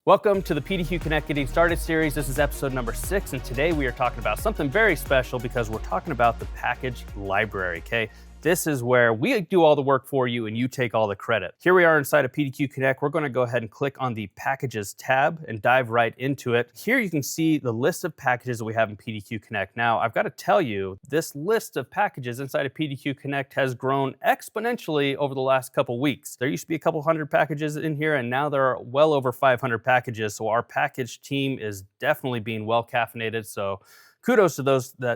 Welcome to the PDQ Connect Getting Started series. This is episode number 6, and today we are talking about something very special because we're talking about the package library, okay? This is where we do all the work for you and you take all the credit. Here we are inside of PDQ Connect. We're going to go ahead and click on the Packages tab and dive right into it. Here you can see the list of packages that we have in PDQ Connect. Now, I've got to tell you, this list of packages inside of PDQ Connect has grown exponentially over the last couple weeks. There used to be a couple hundred packages in here, and now there are well over 500 packages. So our package team is definitely being well caffeinated. So kudos to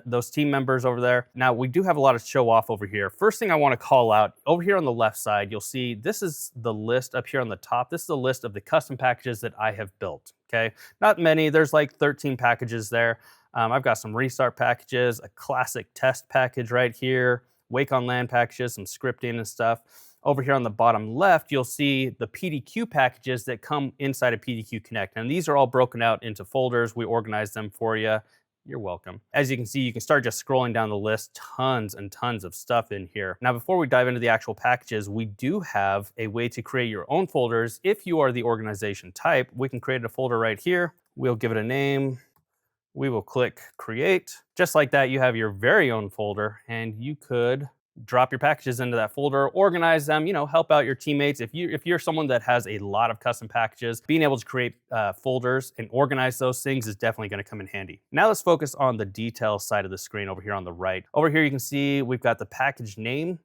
those team members over there. Now, we do have a lot of show off over here. First thing I want to call out, over here on the left side, you'll see this is the list up here on the top. This is the list of the custom packages that I have built, okay? Not many, there's like 13 packages there. I've got some restart packages, a classic test package right here, wake on LAN packages, some scripting and stuff. Over here on the bottom left, you'll see the PDQ packages that come inside of PDQ Connect. And these are all broken out into folders. We organize them for you. You're welcome. As you can see, you can start just scrolling down the list, tons and tons of stuff in here. Now, before we dive into the actual packages, we do have a way to create your own folders. If you are the organization type, we can create a folder right here. We'll give it a name. We will click create. Just like that, you have your very own folder, and you could drop your packages into that folder, organize them, help out your teammates. If you're someone that has a lot of custom packages, being able to create folders and organize those things is definitely going to come in handy. Now let's focus on the details side of the screen over here on the right. Over here you can see we've got the package name.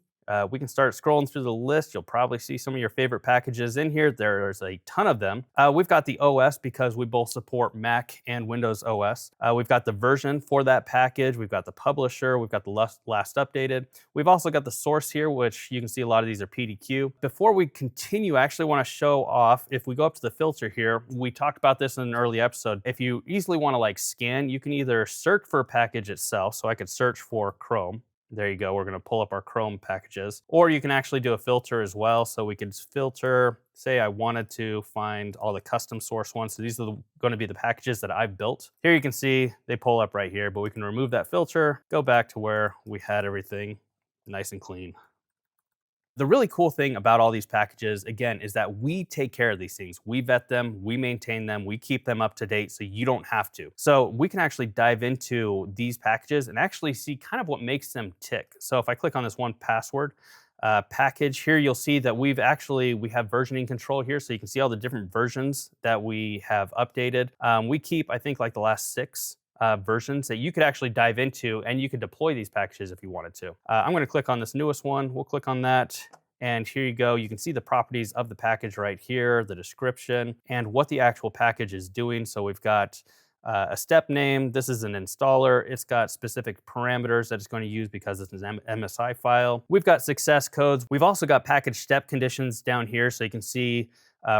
We can start scrolling through the list. You'll probably see some of your favorite packages in here. There's a ton of them. We've got the OS because we both support Mac and Windows OS. We've got the version for that package. We've got the publisher. We've got the last updated. We've also got the source here, which you can see a lot of these are PDQ. Before we continue, I actually want to show off, if we go up to the filter here, we talked about this in an early episode. If you easily want to scan, you can either search for a package itself. So I could search for Chrome. There you go. We're going to pull up our Chrome packages. Or you can actually do a filter as well. So we could filter, say I wanted to find all the custom source ones. So these are going to be the packages that I've built. Here you can see they pull up right here, but we can remove that filter, go back to where we had everything nice and clean. The really cool thing about all these packages, again, is that we take care of these things. We vet them, we maintain them, we keep them up to date so you don't have to. So we can actually dive into these packages and actually see kind of what makes them tick. So if I click on this one password package here, you'll see that we have versioning control here. So you can see all the different versions that we have updated. We keep, I think, like the last 6 versions that you could actually dive into, and you could deploy these packages if you wanted to. I'm going to click on this newest one. We'll click on that. And here you go. You can see the properties of the package right here, the description, and what the actual package is doing. So we've got a step name. This is an installer. It's got specific parameters that it's going to use because it's an MSI file. We've got success codes. We've also got package step conditions down here. So you can see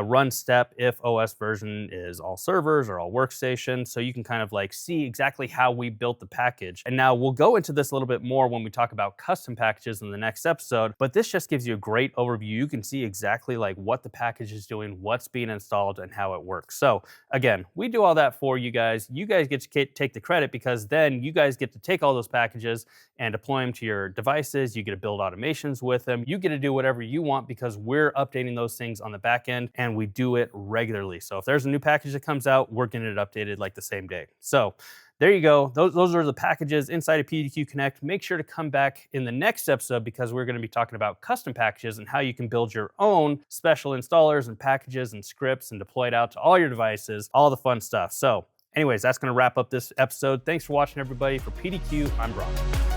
run step if OS version is all servers or all workstations. So you can kind of see exactly how we built the package. And now we'll go into this a little bit more when we talk about custom packages in the next episode, but this just gives you a great overview. You can see exactly what the package is doing, what's being installed, and how it works. So again, we do all that for you guys. You guys get to take the credit because then you guys get to take all those packages and deploy them to your devices. You get to build automations with them. You get to do whatever you want because we're updating those things on the back end, and we do it regularly. So if there's a new package that comes out, we're getting it updated the same day. So there you go. Those are the packages inside of PDQ Connect. Make sure to come back in the next episode because we're going to be talking about custom packages and how you can build your own special installers and packages and scripts and deploy it out to all your devices, all the fun stuff. So anyways, that's going to wrap up this episode. Thanks for watching, everybody. For PDQ, I'm Brock.